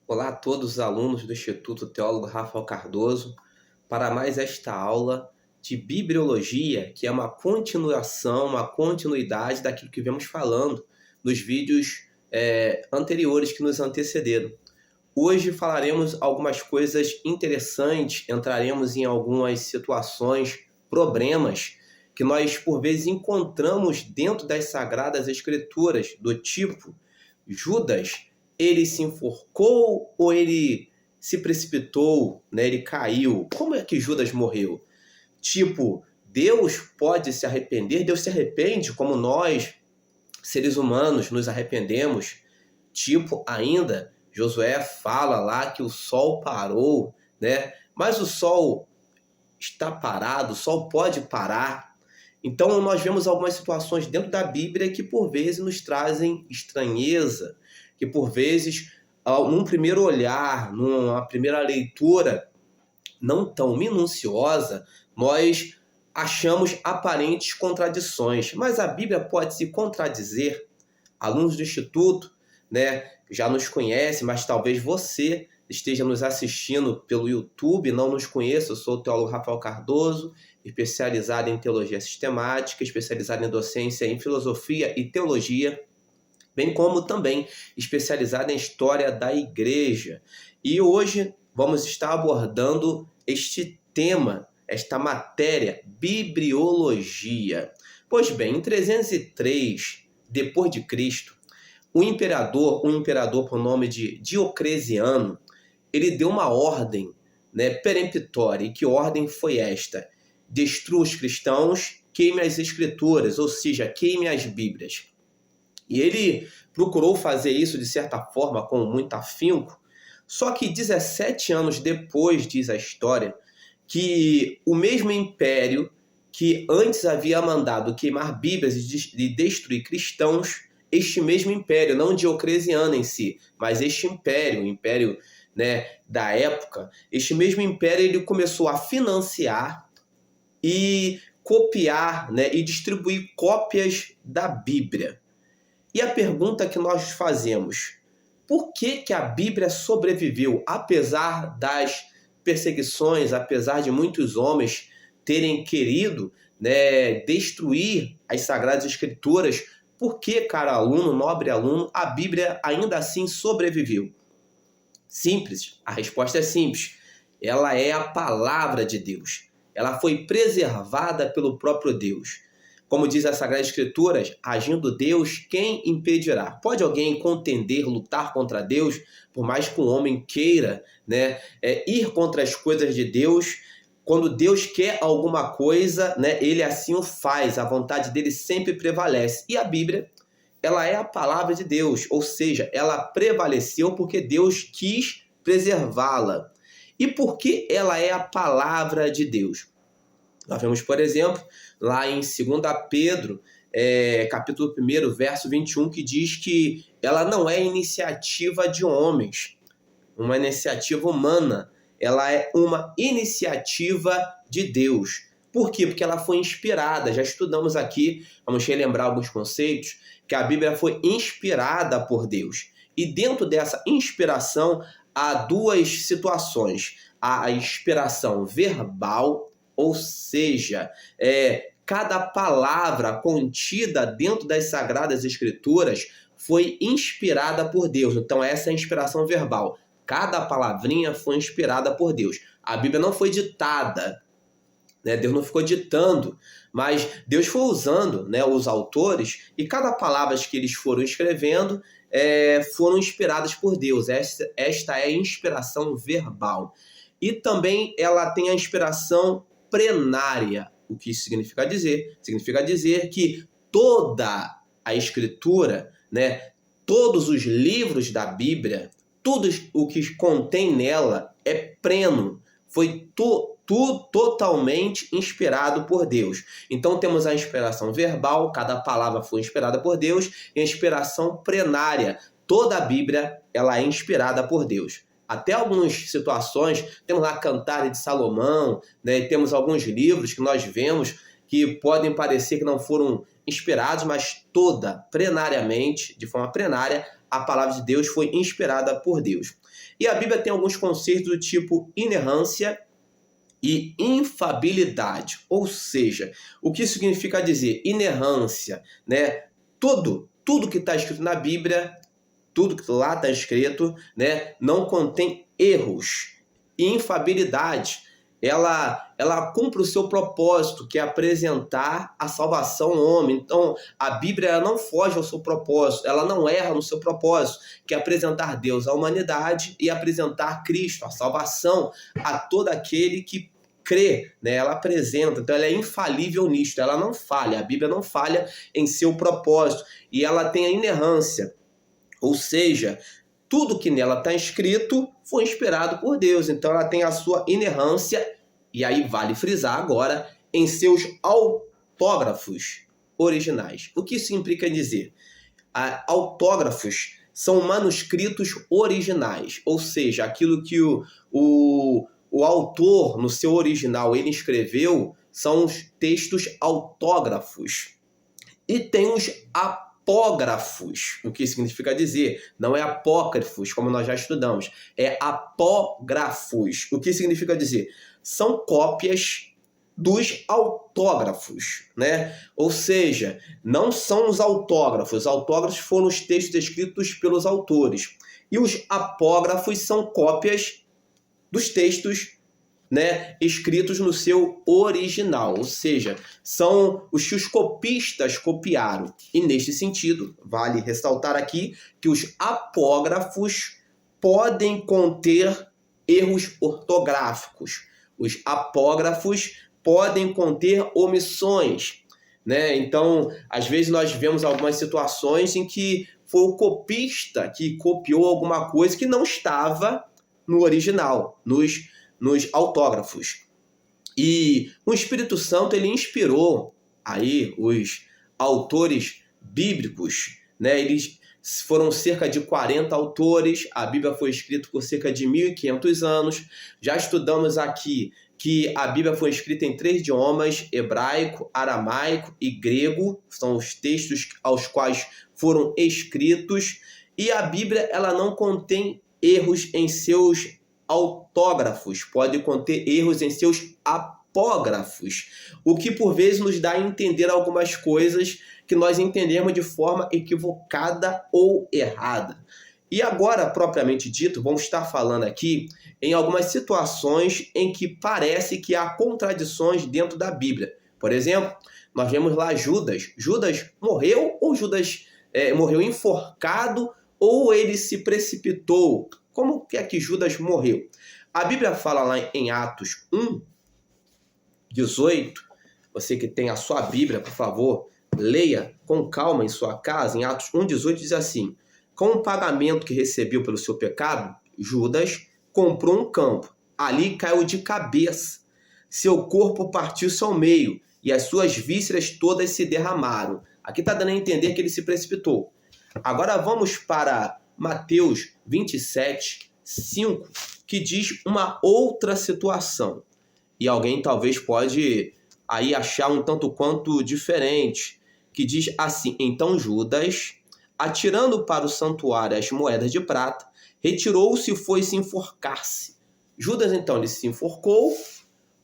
Olá a todos os alunos do Instituto Teólogo Rafael Cardoso para mais esta aula de Bibliologia, que é uma continuação, uma continuidade daquilo que vemos falando nos vídeos anteriores que nos antecederam. Hoje falaremos algumas coisas interessantes, entraremos em algumas situações, problemas que nós por vezes encontramos dentro das Sagradas Escrituras, do tipo Judas, ele se enforcou ou ele se precipitou, né? Ele caiu. Como é que Judas morreu? Tipo, Deus pode se arrepender? Deus se arrepende como nós, seres humanos, nos arrependemos? Tipo, ainda, Josué fala lá que o sol parou, né? Mas o sol está parado, o sol pode parar. Então, nós vemos algumas situações dentro da Bíblia que, por vezes, nos trazem estranheza, que, por vezes, num primeiro olhar, numa primeira leitura não tão minuciosa, nós achamos aparentes contradições. Mas a Bíblia pode se contradizer. Alunos do Instituto, né, já nos conhecem, mas talvez você esteja nos assistindo pelo YouTube, não nos conheça. Eu sou o teólogo Rafael Cardoso, especializado em teologia sistemática, especializado em docência em filosofia e teologia, bem como também especializado em história da igreja. E hoje vamos estar abordando este tema, esta matéria, bibliologia. Pois bem, em 303 depois de Cristo, um imperador por nome de Diocleciano, ele deu uma ordem, né, peremptória. E que ordem foi esta? Destrua os cristãos, queime as escrituras, ou seja, queime as Bíblias. E ele procurou fazer isso de certa forma com muito afinco, só que 17 anos depois, diz a história, que o mesmo império que antes havia mandado queimar Bíblias e destruir cristãos, este mesmo império, não Diocleciano em si, mas este império, o império, né, da época, este mesmo império ele começou a financiar e copiar, né, e distribuir cópias da Bíblia. E a pergunta que nós fazemos: por que a Bíblia sobreviveu, apesar das perseguições, apesar de muitos homens terem querido, né, destruir as Sagradas Escrituras? Por que, caro aluno, nobre aluno, a Bíblia ainda assim sobreviveu? Simples, a resposta é simples. Ela é a palavra de Deus. Ela foi preservada pelo próprio Deus. Como diz as Sagradas Escrituras, agindo Deus, quem impedirá? Pode alguém contender, lutar contra Deus, por mais que um homem queira, né, ir contra as coisas de Deus? Quando Deus quer alguma coisa, né, ele assim o faz, a vontade dele sempre prevalece. E a Bíblia, ela é a palavra de Deus, ou seja, ela prevaleceu porque Deus quis preservá-la. E por que ela é a palavra de Deus? Nós vemos, por exemplo, lá em 2 Pedro, capítulo 1, verso 21, que diz que ela não é iniciativa de homens, uma iniciativa humana, ela é uma iniciativa de Deus. Por quê? Porque ela foi inspirada. Já estudamos aqui, vamos relembrar alguns conceitos, que a Bíblia foi inspirada por Deus. E dentro dessa inspiração, há duas situações. Há a inspiração verbal, ou seja, cada palavra contida dentro das Sagradas Escrituras foi inspirada por Deus. Então, essa é a inspiração verbal. Cada palavrinha foi inspirada por Deus. A Bíblia não foi ditada, né? Deus não ficou ditando, mas Deus foi usando, né, os autores, e cada palavra que eles foram escrevendo foram inspiradas por Deus. Esta é a inspiração verbal. E também ela tem a inspiração plenária. O que isso significa dizer? Significa dizer que toda a Escritura, né, todos os livros da Bíblia, tudo o que contém nela é pleno, foi totalmente inspirado por Deus. Então temos a inspiração verbal, cada palavra foi inspirada por Deus, e a inspiração plenária. Toda a Bíblia ela é inspirada por Deus. Até algumas situações, temos lá Cantares de Salomão, né, e temos alguns livros que nós vemos que podem parecer que não foram inspirados, mas toda, plenariamente, de forma plenária, a palavra de Deus foi inspirada por Deus. E a Bíblia tem alguns conceitos do tipo inerrância e infabilidade. Ou seja, o que isso significa dizer? Inerrância, né? Tudo que está escrito na Bíblia, tudo que lá está escrito, né, não contém erros. E infabilidade, ela cumpre o seu propósito, que é apresentar a salvação ao homem. Então, a Bíblia ela não foge ao seu propósito, ela não erra no seu propósito, que é apresentar Deus à humanidade e apresentar Cristo, a salvação, a todo aquele que crê, né? Ela apresenta, então ela é infalível nisto, ela não falha, a Bíblia não falha em seu propósito, e ela tem a inerrância, ou seja, tudo que nela está escrito foi inspirado por Deus. Então ela tem a sua inerrância, e aí vale frisar agora, em seus autógrafos originais. O que isso implica dizer? Autógrafos são manuscritos originais, ou seja, aquilo que o autor, no seu original, ele escreveu, são os textos autógrafos. E tem os apógrafos, o que significa dizer, não é apócrifos, como nós já estudamos, é apógrafos. O que significa dizer? São cópias dos autógrafos, né? Ou seja, não são os autógrafos foram os textos escritos pelos autores. E os apógrafos são cópias dos textos, né, escritos no seu original, ou seja, são os que os copistas copiaram. E neste sentido, vale ressaltar aqui que os apógrafos podem conter erros ortográficos. Os apógrafos podem conter omissões, né? Então, às vezes nós vemos algumas situações em que foi o copista que copiou alguma coisa que não estava no original, nos autógrafos. E o Espírito Santo ele inspirou aí os autores bíblicos, né? Eles foram cerca de 40 autores, a Bíblia foi escrita por cerca de 1.500 anos. Já estudamos aqui que a Bíblia foi escrita em 3 idiomas, hebraico, aramaico e grego, são os textos aos quais foram escritos, e a Bíblia ela não contém erros em seus autógrafos, pode conter erros em seus apógrafos, o que por vezes nos dá a entender algumas coisas que nós entendemos de forma equivocada ou errada. E agora, propriamente dito, vamos estar falando aqui em algumas situações em que parece que há contradições dentro da Bíblia. Por exemplo, nós vemos lá Judas. Judas morreu ou Judas morreu enforcado ou ele se precipitou? Como que é que Judas morreu? A Bíblia fala lá em Atos 1:18. Você que tem a sua Bíblia, por favor, leia com calma em sua casa. Em Atos 1:18 diz assim: com o pagamento que recebeu pelo seu pecado, Judas comprou um campo. Ali caiu de cabeça. Seu corpo partiu-se ao meio e as suas vísceras todas se derramaram. Aqui está dando a entender que ele se precipitou. Agora vamos para Mateus 27:5, que diz uma outra situação. E alguém talvez pode aí achar um tanto quanto diferente, que diz assim: então Judas, atirando para o santuário as moedas de prata, retirou-se e foi se enforcar-se. Judas, então, ele se enforcou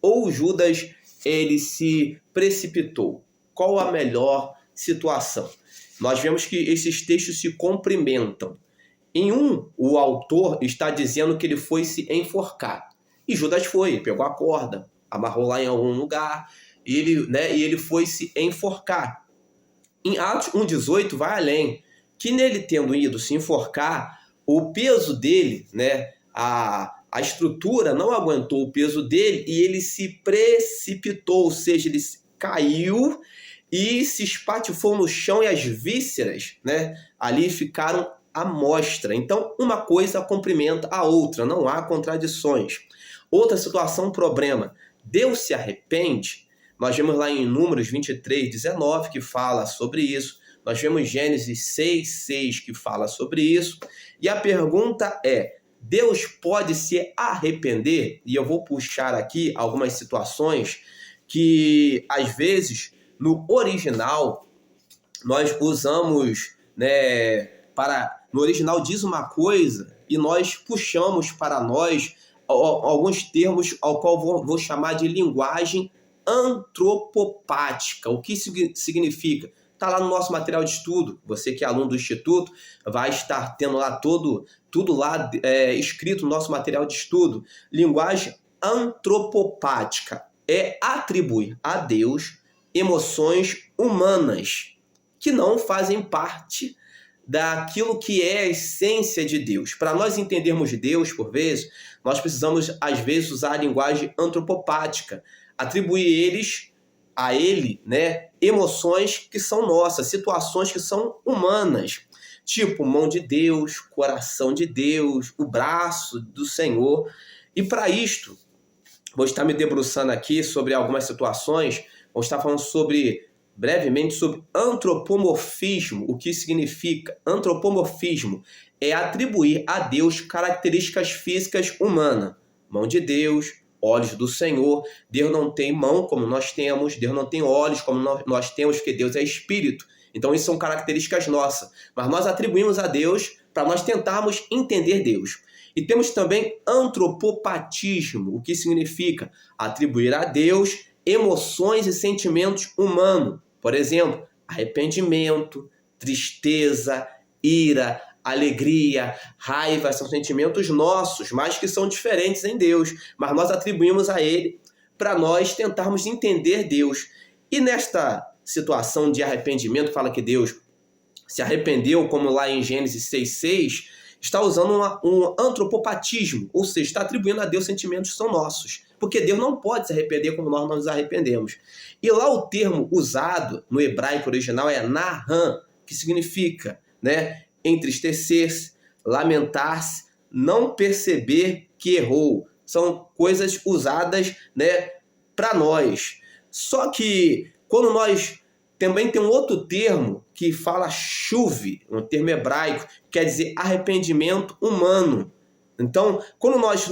ou Judas, ele se precipitou? Qual a melhor situação? Nós vemos que esses textos se complementam. Em o autor está dizendo que ele foi se enforcar. E Judas foi, pegou a corda, amarrou lá em algum lugar, e ele foi se enforcar. Em Atos 1:18 vai além, que nele tendo ido se enforcar, o peso dele, né, a estrutura não aguentou o peso dele e ele se precipitou, ou seja, ele caiu e se espatifou no chão e as vísceras, né, ali ficaram à mostra. Então, uma coisa complementa a outra, não há contradições. Outra situação, problema. Deus se arrepende? Nós vemos lá em Números 23:19 que fala sobre isso. Nós vemos Gênesis 6:6 que fala sobre isso. E a pergunta é: Deus pode se arrepender? E eu vou puxar aqui algumas situações que, às vezes, no original, nós usamos, né, para no original diz uma coisa e nós puxamos para nós alguns termos ao qual vou chamar de linguagem antropopática. O que significa? Está lá no nosso material de estudo. Você que é aluno do Instituto vai estar tendo lá tudo lá escrito no nosso material de estudo. Linguagem antropopática é atribuir a Deus emoções humanas que não fazem parte daquilo que é a essência de Deus. Para nós entendermos Deus, por vezes, nós precisamos, às vezes, usar a linguagem antropopática, atribuir a ele, né, emoções que são nossas, situações que são humanas, tipo mão de Deus, coração de Deus, o braço do Senhor. E para isto, vou estar me debruçando aqui sobre algumas situações, vou estar falando brevemente sobre antropomorfismo. O que significa? Antropomorfismo é atribuir a Deus características físicas humanas. Mão de Deus, olhos do Senhor. Deus não tem mão como nós temos, Deus não tem olhos como nós temos, porque Deus é espírito. Então isso são características nossas. Mas nós atribuímos a Deus para nós tentarmos entender Deus. E temos também antropopatismo, o que significa atribuir a Deus emoções e sentimentos humanos. Por exemplo, arrependimento, tristeza, ira, alegria, raiva, são sentimentos nossos, mas que são diferentes em Deus. Mas nós atribuímos a Ele para nós tentarmos entender Deus. E nesta situação de arrependimento, fala que Deus se arrependeu, como lá em Gênesis 6,6, está usando um antropopatismo, ou seja, está atribuindo a Deus sentimentos que são nossos. Porque Deus não pode se arrepender como nós nos arrependemos. E lá o termo usado no hebraico original é nahan, que significa, né, entristecer-se, lamentar-se, não perceber que errou. São coisas usadas, né, para nós. Só que quando nós também tem um outro termo que fala chuve, um termo hebraico, quer dizer arrependimento humano. Então, quando nós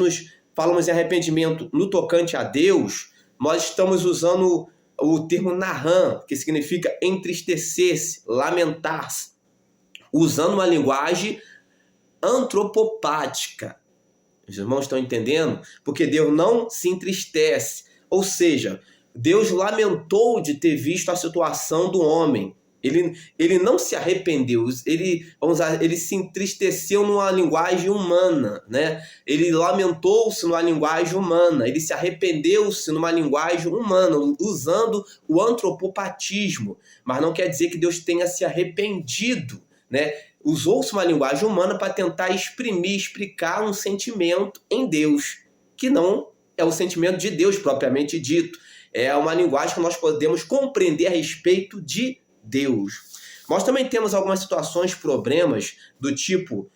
falamos em arrependimento no tocante a Deus, nós estamos usando o termo nahan, que significa entristecer-se, lamentar-se, usando uma linguagem antropopática. Os irmãos estão entendendo? Porque Deus não se entristece. Ou seja, Deus lamentou de ter visto a situação do homem. Ele não se arrependeu, ele se entristeceu numa linguagem humana, né? Ele lamentou-se numa linguagem humana, ele se arrependeu-se numa linguagem humana, usando o antropopatismo. Mas não quer dizer que Deus tenha se arrependido, né? Usou-se uma linguagem humana para tentar explicar um sentimento em Deus, que não é o sentimento de Deus propriamente dito. É uma linguagem que nós podemos compreender a respeito de Deus. Nós também temos algumas situações, problemas, do tipo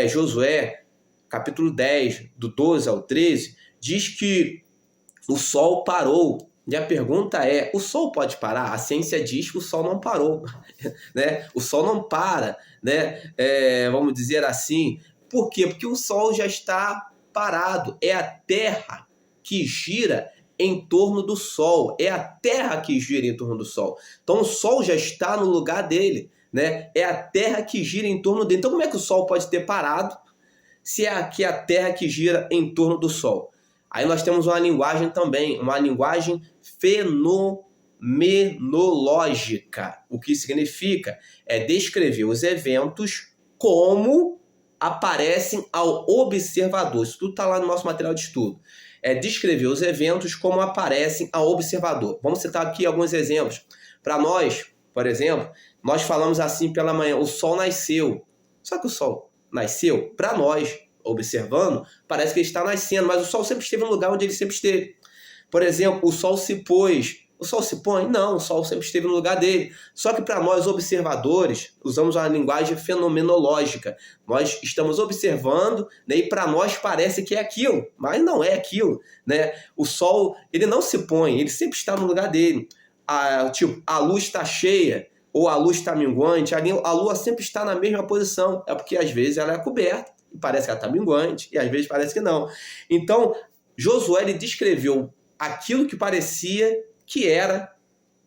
Josué, capítulo 10, do 12 ao 13, diz que o sol parou. E a pergunta é, o sol pode parar? A ciência diz que o sol não parou. Né? O sol não para, né? Vamos dizer assim. Por quê? Porque o sol já está parado. É a Terra que gira em torno do Sol. É a Terra que gira em torno do Sol. Então o Sol já está no lugar dele, né? É a Terra que gira em torno dele. Então como é que o Sol pode ter parado se é aqui a Terra que gira em torno do Sol? Aí nós temos uma linguagem também, uma linguagem fenomenológica. O que significa? É descrever os eventos como aparecem ao observador. Isso tudo está lá no nosso material de estudo. É descrever os eventos como aparecem ao observador. Vamos citar aqui alguns exemplos. Para nós, por exemplo, nós falamos assim pela manhã, o sol nasceu. Só que o sol nasceu, para nós, observando, parece que ele está nascendo, mas o sol sempre esteve no lugar onde ele sempre esteve. Por exemplo, o sol se pôs. O sol se põe? Não, o sol sempre esteve no lugar dele. Só que para nós, observadores, usamos uma linguagem fenomenológica. Nós estamos observando, né, e para nós parece que é aquilo, mas não é aquilo. Né? O sol, ele não se põe, ele sempre está no lugar dele. A luz está cheia, ou a luz está minguante, a lua sempre está na mesma posição. É porque às vezes ela é coberta, e parece que ela está minguante, e às vezes parece que não. Então, Josué ele descreveu aquilo que parecia que era,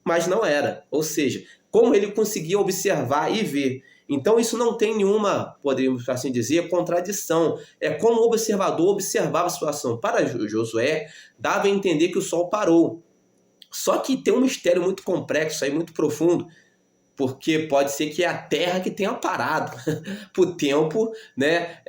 mas não era. Ou seja, como ele conseguia observar e ver. Então isso não tem nenhuma, poderíamos assim dizer, contradição. É como o observador observava a situação. Para Josué, dava a entender que o sol parou. Só que tem um mistério muito complexo aí, muito profundo, porque pode ser que é a Terra que tenha parado para o tempo, né,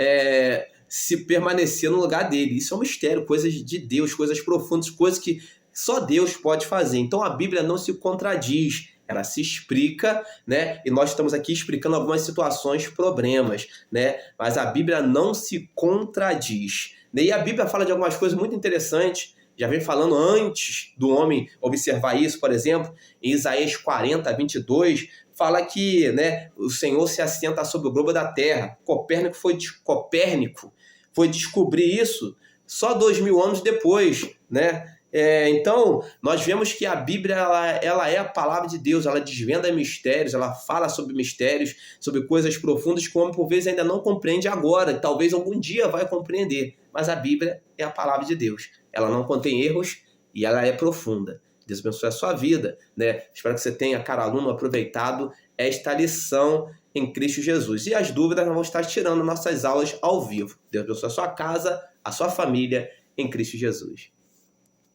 se permanecer no lugar dele. Isso é um mistério, coisas de Deus, coisas profundas, coisas que só Deus pode fazer. Então a Bíblia não se contradiz, ela se explica, né? E nós estamos aqui explicando algumas situações, problemas, né? Mas a Bíblia não se contradiz. E a Bíblia fala de algumas coisas muito interessantes. Já vem falando antes do homem observar isso, por exemplo, em Isaías 40, 22, fala que, né, o Senhor se assenta sobre o globo da Terra. Copérnico foi descobrir isso só 2000 anos depois, né? Então, nós vemos que a Bíblia ela é a palavra de Deus, ela desvenda mistérios, ela fala sobre mistérios, sobre coisas profundas que o homem, por vezes, ainda não compreende agora, e talvez algum dia vai compreender. Mas a Bíblia é a palavra de Deus. Ela não contém erros e ela é profunda. Deus abençoe a sua vida, né? Espero que você tenha, cara aluno, aproveitado esta lição em Cristo Jesus. E as dúvidas nós vamos estar tirando nossas aulas ao vivo. Deus abençoe a sua casa, a sua família em Cristo Jesus.